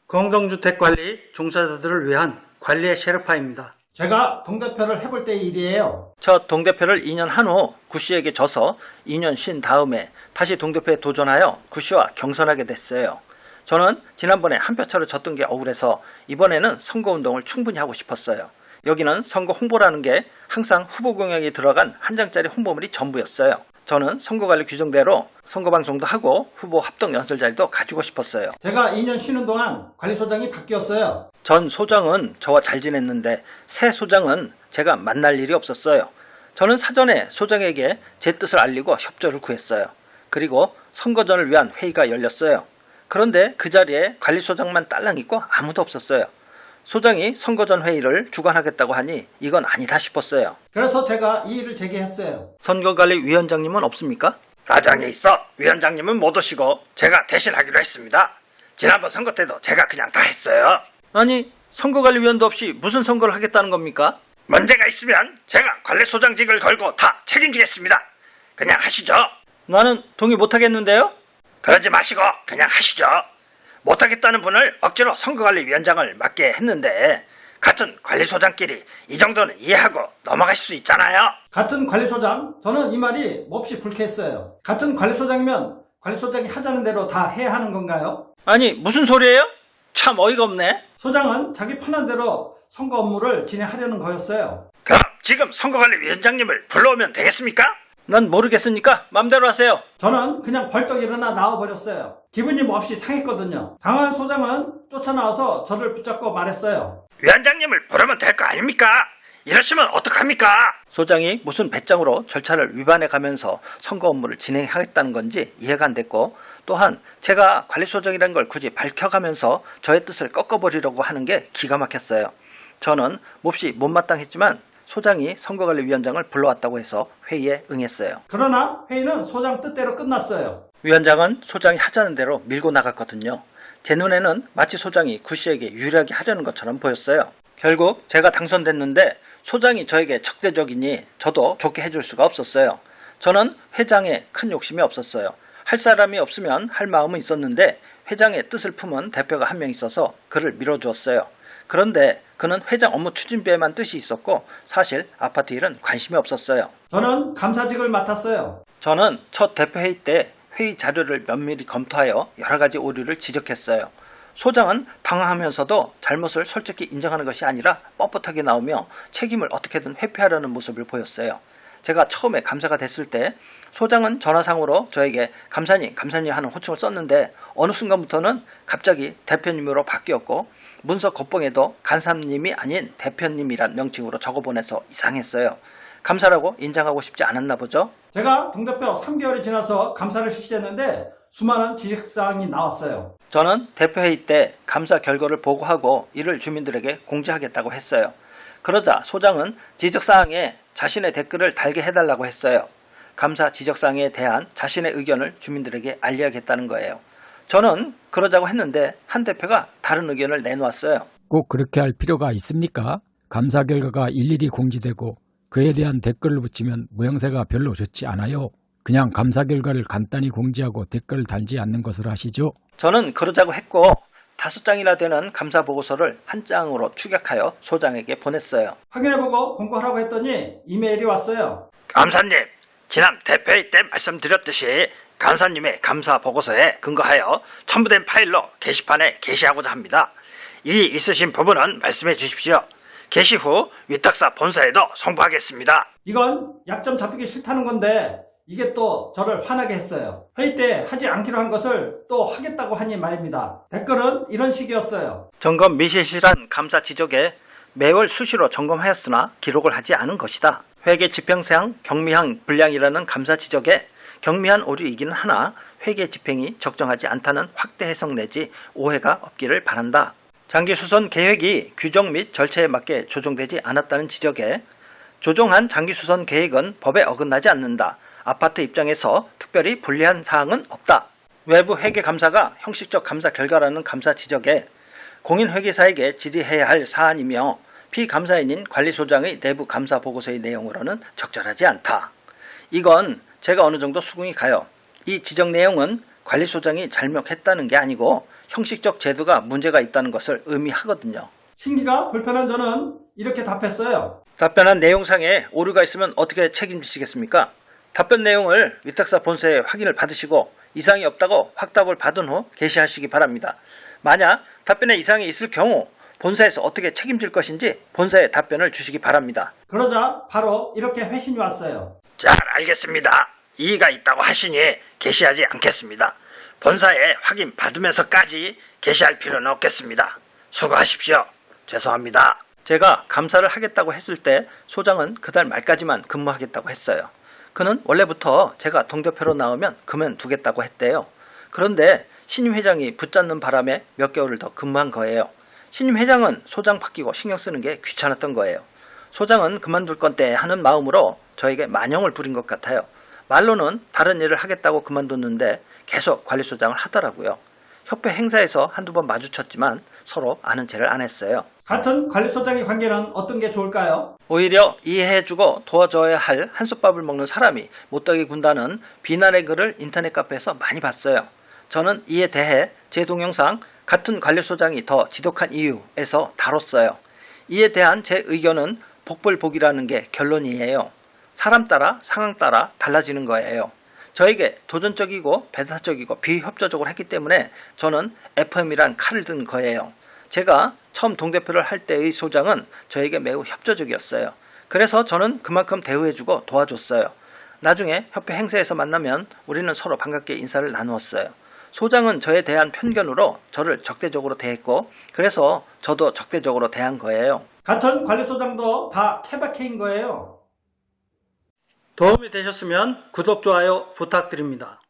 공동주택관리 종사자들을 위한 관리의 셰르파입니다. 제가 동대표를 해볼 때의 일이에요. 저 동대표를 2년 한 후 구씨에게 져서 2년 쉰 다음에 다시 동대표에 도전하여 구씨와 경선하게 됐어요. 저는 지난번에 한 표 차로 졌던 게 억울해서 이번에는 선거운동을 충분히 하고 싶었어요. 여기는 선거 홍보라는 게 항상 후보 공약이 들어간 한 장짜리 홍보물이 전부였어요. 저는 선거관리 규정대로 선거방송도 하고 후보 합동 연설 자리도 가지고 싶었어요. 제가 2년 쉬는 동안 관리소장이 바뀌었어요. 전 소장은 저와 잘 지냈는데 새 소장은 제가 만날 일이 없었어요. 저는 사전에 소장에게 제 뜻을 알리고 협조를 구했어요. 그리고 선거전을 위한 회의가 열렸어요. 그런데 그 자리에 관리소장만 딸랑 있고 아무도 없었어요. 소장이 선거전 회의를 주관하겠다고 하니 이건 아니다 싶었어요. 그래서 제가 이 일을 제기했어요. 선거관리위원장님은 없습니까? 사장이 있어 위원장님은 못 오시고 제가 대신하기로 했습니다. 지난번 선거 때도 제가 그냥 다 했어요. 아니, 선거관리위원도 없이 무슨 선거를 하겠다는 겁니까? 문제가 있으면 제가 관리소장직을 걸고 다 책임지겠습니다. 그냥 하시죠. 나는 동의 못하겠는데요? 그러지 마시고 그냥 하시죠. 못하겠다는 분을 억지로 선거관리위원장을 맡게 했는데 같은 관리소장끼리 이 정도는 이해하고 넘어가실 수 있잖아요. 같은 관리소장? 저는 이 말이 몹시 불쾌했어요. 같은 관리소장이면 관리소장이 하자는 대로 다 해야 하는 건가요? 아니, 무슨 소리예요? 참 어이가 없네. 소장은 자기 편한 대로 선거 업무를 진행하려는 거였어요. 그럼 지금 선거관리위원장님을 불러오면 되겠습니까? 난 모르겠으니까 맘대로 하세요. 저는 그냥 벌떡 일어나 나와버렸어요. 기분이 몹시 상했거든요. 당한 소장은 쫓아나와서 저를 붙잡고 말했어요. 위원장님을 부르면 될 거 아닙니까? 이러시면 어떡합니까? 소장이 무슨 배짱으로 절차를 위반해 가면서 선거 업무를 진행하겠다는 건지 이해가 안 됐고, 또한 제가 관리소장이라는 걸 굳이 밝혀가면서 저의 뜻을 꺾어버리려고 하는 게 기가 막혔어요. 저는 몹시 못마땅했지만 소장이 선거관리위원장을 불러왔다고 해서 회의에 응했어요. 그러나 회의는 소장 뜻대로 끝났어요. 위원장은 소장이 하자는 대로 밀고 나갔거든요. 제 눈에는 마치 소장이 구씨에게 유리하게 하려는 것처럼 보였어요. 결국 제가 당선됐는데 소장이 저에게 적대적이니 저도 좋게 해줄 수가 없었어요. 저는 회장에 큰 욕심이 없었어요. 할 사람이 없으면 할 마음은 있었는데 회장의 뜻을 품은 대표가 한 명 있어서 그를 밀어주었어요. 그런데 그는 회장 업무 추진비에만 뜻이 있었고 사실 아파트 일은 관심이 없었어요. 저는 감사직을 맡았어요. 저는 첫 대표회의 때 회의 자료를 면밀히 검토하여 여러 가지 오류를 지적했어요. 소장은 당황하면서도 잘못을 솔직히 인정하는 것이 아니라 뻣뻣하게 나오며 책임을 어떻게든 회피하려는 모습을 보였어요. 제가 처음에 감사가 됐을 때 소장은 전화상으로 저에게 감사님 하는 호칭을 썼는데 어느 순간부터는 갑자기 대표님으로 바뀌었고 문서 겉봉에도 간사님이 아닌 대표님이란 명칭으로 적어보내서 이상했어요. 감사라고 인정하고 싶지 않았나 보죠? 제가 동대표 3개월이 지나서 감사를 실시했는데 수많은 지적사항이 나왔어요. 저는 대표회의 때 감사 결과를 보고하고 이를 주민들에게 공지하겠다고 했어요. 그러자 소장은 지적사항에 자신의 댓글을 달게 해달라고 했어요. 감사 지적사항에 대한 자신의 의견을 주민들에게 알려야겠다는 거예요. 저는 그러자고 했는데 한 대표가 다른 의견을 내놓았어요. 꼭 그렇게 할 필요가 있습니까? 감사 결과가 일일이 공지되고 그에 대한 댓글을 붙이면 모양새가 별로 좋지 않아요. 그냥 감사 결과를 간단히 공지하고 댓글을 달지 않는 것을 하시죠. 저는 그러자고 했고 5장이나 되는 감사 보고서를 한 장으로 축약하여 소장에게 보냈어요. 확인해보고 공고하라고 했더니 이메일이 왔어요. 감사님, 지난 대표회의 때 말씀드렸듯이 간사님의 감사 보고서에 근거하여 첨부된 파일로 게시판에 게시하고자 합니다. 이 있으신 부분은 말씀해 주십시오. 게시 후 위탁사 본사에도 송부하겠습니다. 이건 약점 잡히기 싫다는 건데 이게 또 저를 화나게 했어요. 회의 때 하지 않기로 한 것을 또 하겠다고 하니 말입니다. 댓글은 이런 식이었어요. 점검 미실실한 감사 지적에 매월 수시로 점검하였으나 기록을 하지 않은 것이다. 회계 집행사항 경미한 불량이라는 감사 지적에 경미한 오류이기는 하나 회계 집행이 적정하지 않다는 확대 해석 내지 오해가 없기를 바란다. 장기수선 계획이 규정 및 절차에 맞게 조정되지 않았다는 지적에 조정한 장기수선 계획은 법에 어긋나지 않는다. 아파트 입장에서 특별히 불리한 사항은 없다. 외부 회계감사가 형식적 감사 결과라는 감사 지적에 공인회계사에게 질의해야 할 사안이며 피감사인인 관리소장의 내부 감사 보고서의 내용으로는 적절하지 않다. 이건 제가 어느 정도 수긍이 가요. 이 지적 내용은 관리소장이 잘못했다는 게 아니고 형식적 제도가 문제가 있다는 것을 의미하거든요. 심기가 불편한 저는 이렇게 답했어요. 답변한 내용상에 오류가 있으면 어떻게 책임지시겠습니까? 답변 내용을 위탁사 본사에 확인을 받으시고 이상이 없다고 확답을 받은 후 게시하시기 바랍니다. 만약 답변에 이상이 있을 경우 본사에서 어떻게 책임질 것인지 본사에 답변을 주시기 바랍니다. 그러자 바로 이렇게 회신이 왔어요. 잘 알겠습니다. 이의가 있다고 하시니 게시하지 않겠습니다. 본사에 확인 받으면서까지 게시할 필요는 없겠습니다. 수고하십시오. 죄송합니다. 제가 감사를 하겠다고 했을 때 소장은 그달 말까지만 근무하겠다고 했어요. 그는 원래부터 제가 동대표로 나오면 그만두겠다고 했대요. 그런데 신임 회장이 붙잡는 바람에 몇 개월을 더 근무한 거예요. 신임 회장은 소장 바뀌고 신경 쓰는 게 귀찮았던 거예요. 소장은 그만둘 건데 하는 마음으로 저에게 만형을 부린 것 같아요. 말로는 다른 일을 하겠다고 그만뒀는데 계속 관리소장을 하더라고요. 협회 행사에서 한두 번 마주쳤지만 서로 아는 체를 안 했어요. 같은 관리소장의 관계는 어떤 게 좋을까요? 오히려 이해해주고 도와줘야 할 한솥밥을 먹는 사람이 못되게 군다는 비난의 글을 인터넷 카페에서 많이 봤어요. 저는 이에 대해 제 동영상 같은 관리소장이 더 지독한 이유에서 다뤘어요. 이에 대한 제 의견은 복불복이라는 게 결론이에요. 사람 따라 상황 따라 달라지는 거예요. 저에게 도전적이고 배타적이고 비협조적으로 했기 때문에 저는 FM이란 칼을 든 거예요. 제가 처음 동대표를 할 때의 소장은 저에게 매우 협조적이었어요. 그래서 저는 그만큼 대우해주고 도와줬어요. 나중에 협회 행사에서 만나면 우리는 서로 반갑게 인사를 나누었어요. 소장은 저에 대한 편견으로 저를 적대적으로 대했고 그래서 저도 적대적으로 대한 거예요. 같은 관리소장도 다 케바케인 거예요. 도움이 되셨으면 구독, 좋아요 부탁드립니다.